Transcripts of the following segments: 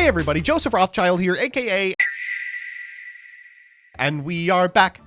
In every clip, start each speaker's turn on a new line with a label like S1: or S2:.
S1: Hey everybody, Joseph Rothschild here, aka... And we are back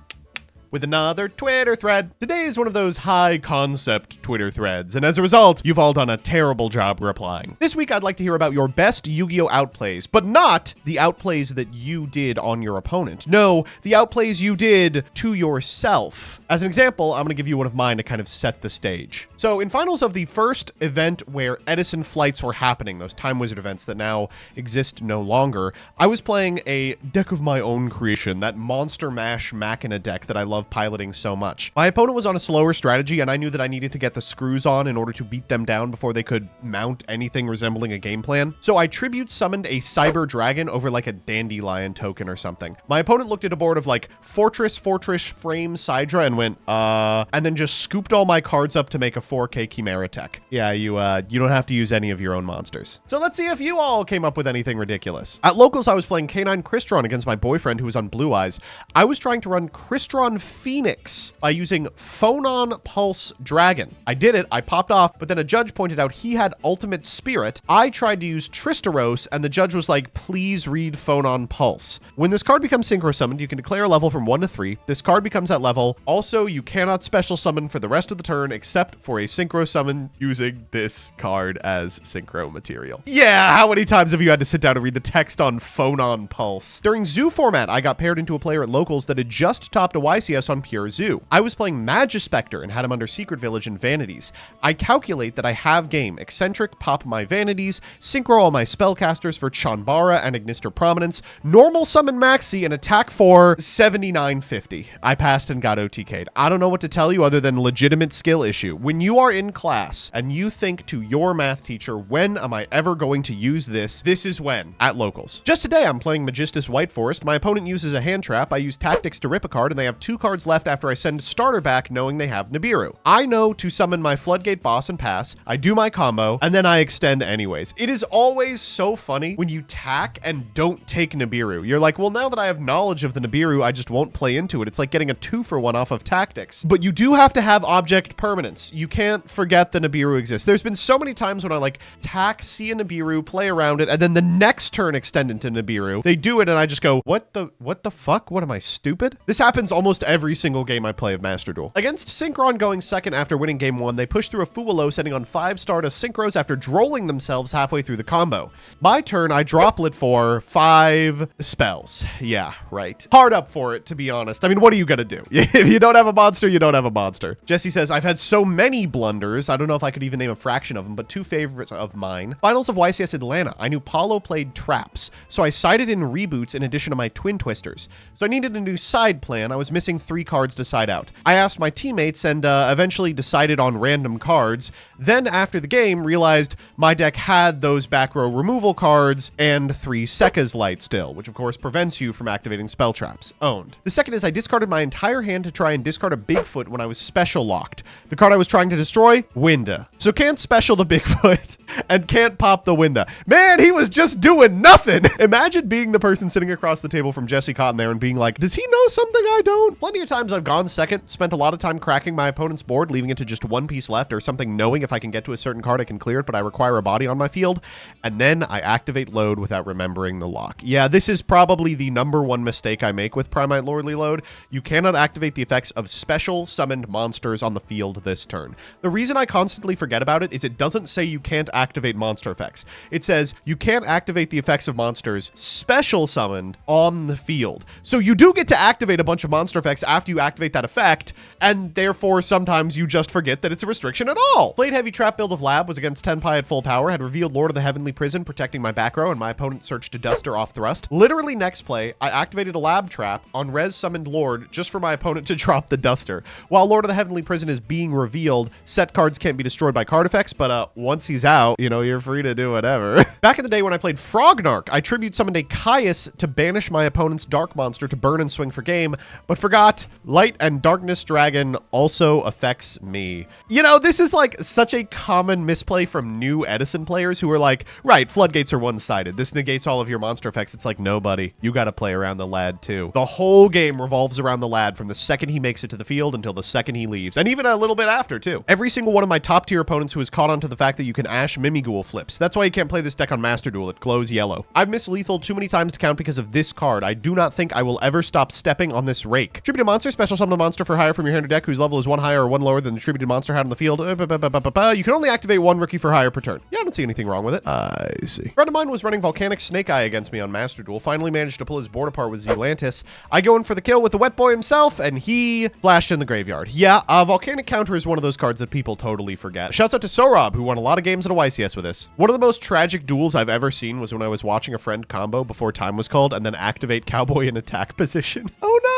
S1: with another Twitter thread. Today is one of those high-concept Twitter threads, and as a result, you've all done a terrible job replying. This week, I'd like to hear about your best Yu-Gi-Oh! Outplays, but not the outplays that you did on your opponent. No, the outplays you did to yourself. As an example, I'm going to give you one of mine to kind of set the stage. So, in finals of the first event where Edison flights were happening, those Time Wizard events that now exist no longer, I was playing a deck of my own creation, that Monster Mash Machina deck that I love piloting so much. My opponent was on a slower strategy, and I knew that I needed to get the screws on in order to beat them down before they could mount anything resembling a game plan. So I tribute summoned a Cyber Dragon over like a Dandelion token or something. My opponent looked at a board of like Fortress, Frame, Sidra, and went, and then just scooped all my cards up to make a 4K Chimera tech. Yeah, you don't have to use any of your own monsters. So let's see if you all came up with anything ridiculous. At locals, I was playing K9 Crystron against my boyfriend who was on Blue Eyes. I was trying to run Crystron Phoenix by using Phonon Pulse Dragon. I did it, I popped off, but then a judge pointed out he had Ultimate Spirit. I tried to use Tristaros, and the judge was like, please read Phonon Pulse. When this card becomes Synchro Summoned, you can declare a level from 1 to 3. This card becomes that level. Also, you cannot special summon for the rest of the turn except for a Synchro Summon using this card as Synchro material. Yeah, how many times have you had to sit down and read the text on Phonon Pulse? During Zoo format, I got paired into a player at locals that had just topped a YCS on Pure Zoo. I was playing Magispector and had him under Secret Village and Vanities. I calculate that I have game Eccentric, pop my Vanities, synchro all my spellcasters for Chanbara and Ignister Prominence, normal summon Maxi, and attack for 7950. I passed and got OTK'd. I don't know what to tell you other than legitimate skill issue. When you are in class and you think to your math teacher, when am I ever going to use this? This is when, at locals. Just today, I'm playing Magistus White Forest. My opponent uses a hand trap. I use Tactics to rip a card, and they have 2 cards left after I send starter back knowing they have Nibiru. I know to summon my Floodgate boss and pass. I do my combo, and then I extend anyways. It is always so funny when you tack and don't take Nibiru. You're like, well, now that I have knowledge of the Nibiru, I just won't play into it. It's like getting a 2-for-1 off of Tactics. But you do have to have object permanence. You can't forget the Nibiru exists. There's been so many times when I like tack, see a Nibiru, play around it, and then the next turn extend into Nibiru. They do it, and I just go, what the fuck? What am I, stupid? This happens almost every single game I play of Master Duel. Against Synchron going second after winning game 1, they pushed through a Fualo, setting on 5 Stardust Synchros after drolling themselves halfway through the combo. My turn, I droplet for 5 spells. Yeah, right. Hard up for it, to be honest. I mean, what are you gonna do? If you don't have a monster, you don't have a monster. Jesse says, I've had so many blunders. I don't know if I could even name a fraction of them, but 2 favorites of mine. Finals of YCS Atlanta. I knew Paulo played traps, so I sided in reboots in addition to my twin twisters. So I needed a new side plan. I was missing 3 cards to side out. I asked my teammates and eventually decided on random cards. Then after the game, realized my deck had those back row removal cards and 3 Sekka's Light still, which of course prevents you from activating spell traps. Owned. The second is I discarded my entire hand to try and discard a Bigfoot when I was special locked. The card I was trying to destroy, Winda. So can't special the Bigfoot and can't pop the Winda. Man, he was just doing nothing. Imagine being the person sitting across the table from Jesse Cotton there and being like, does he know something I don't? Plenty of times I've gone second, spent a lot of time cracking my opponent's board, leaving it to just 1 piece left or something, knowing if I can get to a certain card I can clear it, but I require a body on my field, and then I activate load without remembering the lock. Yeah, this is probably the #1 mistake I make with Primite Lordly Load. You cannot activate the effects of special summoned monsters on the field this turn. The reason I constantly forget about it is it doesn't say you can't activate monster effects. It says you can't activate the effects of monsters special summoned on the field. So you do get to activate a bunch of monster effects after you activate that effect, and therefore sometimes you just forget that it's a restriction at all. Played heavy trap build of Lab, was against Tenpai at full power, had revealed Lord of the Heavenly Prison protecting my back row, and my opponent searched to Duster off thrust. Literally next play, I activated a Lab trap on res summoned Lord just for my opponent to drop the Duster. While Lord of the Heavenly Prison is being revealed, set cards can't be destroyed by card effects, but once he's out, you know, you're free to do whatever. Back in the day when I played Frognark, I tribute summoned a Caius to banish my opponent's dark monster to burn and swing for game, but forgot Light and Darkness Dragon also affects me. You know, this is like such a common misplay from new Edison players who are like, right, floodgates are one-sided. This negates all of your monster effects. It's like, no, buddy, you got to play around the lad too. The whole game revolves around the lad from the second he makes it to the field until the second he leaves, and even a little bit after too. Every single one of my top tier opponents who has caught on to the fact that you can Ash Mimighoul flips. That's why you can't play this deck on Master Duel. It glows yellow. I've missed lethal too many times to count because of this card. I do not think I will ever stop stepping on this rake. Tribute a monster, special summon a monster for higher from your hand or deck whose level is 1 higher or 1 lower than the tributed monster had on the field. You can only activate 1 rookie for higher per turn. Yeah, I don't see anything wrong with it. I see. A friend of mine was running Volcanic Snake Eye against me on Master Duel, finally managed to pull his board apart with Zealantis. I go in for the kill with the Wet Boy himself, and he flashed in the graveyard. Yeah, Volcanic Counter is one of those cards that people totally forget. Shouts out to Sorob, who won a lot of games at a YCS with this. One of the most tragic duels I've ever seen was when I was watching a friend combo before time was called and then activate Cowboy in attack position. Oh no!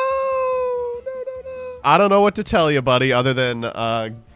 S1: I don't know what to tell you, buddy, other than,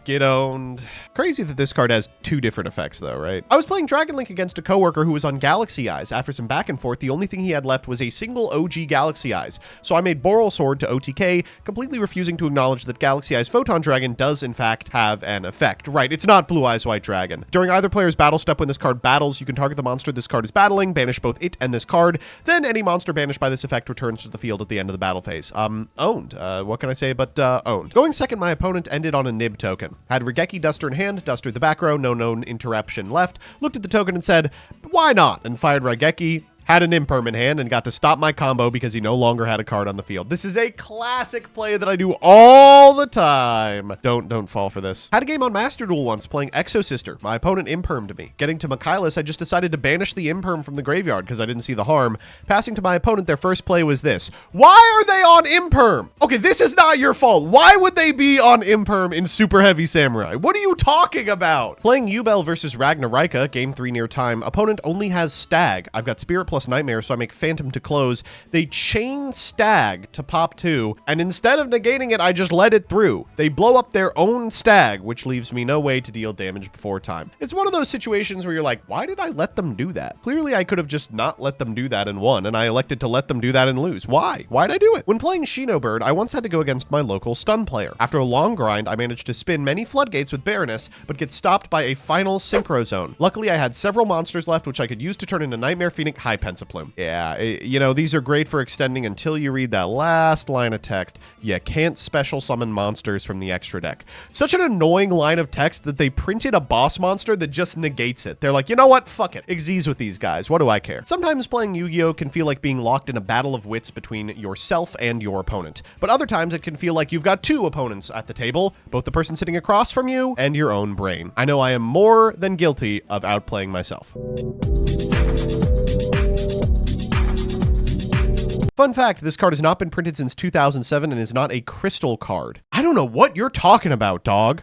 S1: get owned. Crazy that this card has 2 different effects though, right? I was playing Dragon Link against a coworker who was on Galaxy Eyes. After some back and forth, the only thing he had left was a single OG Galaxy Eyes. So I made Boral Sword to OTK, completely refusing to acknowledge that Galaxy Eyes Photon Dragon does in fact have an effect. Right, it's not Blue Eyes White Dragon. During either player's battle step when this card battles, you can target the monster this card is battling, banish both it and this card, then any monster banished by this effect returns to the field at the end of the battle phase. Owned. What can I say but owned. Going second, my opponent ended on a Nib token. Had Regeki Duster in hand, Duster the back row, no known interruption left, looked at the token and said, why not? And fired Regeki, had an Imperm in hand, and got to stop my combo because he no longer had a card on the field. This is a classic play that I do all the time. Don't fall for this. Had a game on Master Duel once playing Exosister. My opponent Impermed me. Getting to Michaelis, I just decided to banish the Imperm from the graveyard because I didn't see the harm. Passing to my opponent, their first play was this. Why are they on Imperm? Okay, this is not your fault. Why would they be on Imperm in Super Heavy Samurai? What are you talking about? Playing Yubel versus Ragnarika, game 3 near time. Opponent only has Stag. I've got Spirit plus Nightmare, so I make Phantom to close. They chain Stag to pop 2, and instead of negating it, I just let it through. They blow up their own Stag, which leaves me no way to deal damage before time. It's one of those situations where you're like, why did I let them do that? Clearly, I could have just not let them do that and won, and I elected to let them do that and lose. Why? Why'd I do it? When playing Shinobird, I once had to go against my local stun player. After a long grind, I managed to spin many floodgates with Baroness, but get stopped by a final Synchro Zone. Luckily, I had several monsters left, which I could use to turn into Nightmare Phoenix High Pensaplume. Yeah, you know, these are great for extending until you read that last line of text. You can't special summon monsters from the extra deck. Such an annoying line of text that they printed a boss monster that just negates it. They're like, you know what? Fuck it. Xyz with these guys. What do I care? Sometimes playing Yu-Gi-Oh! Can feel like being locked in a battle of wits between yourself and your opponent. But other times it can feel like you've got 2 opponents at the table, both the person sitting across from you and your own brain. I know I am more than guilty of outplaying myself. Fun fact, this card has not been printed since 2007 and is not a crystal card. I don't know what you're talking about, dog.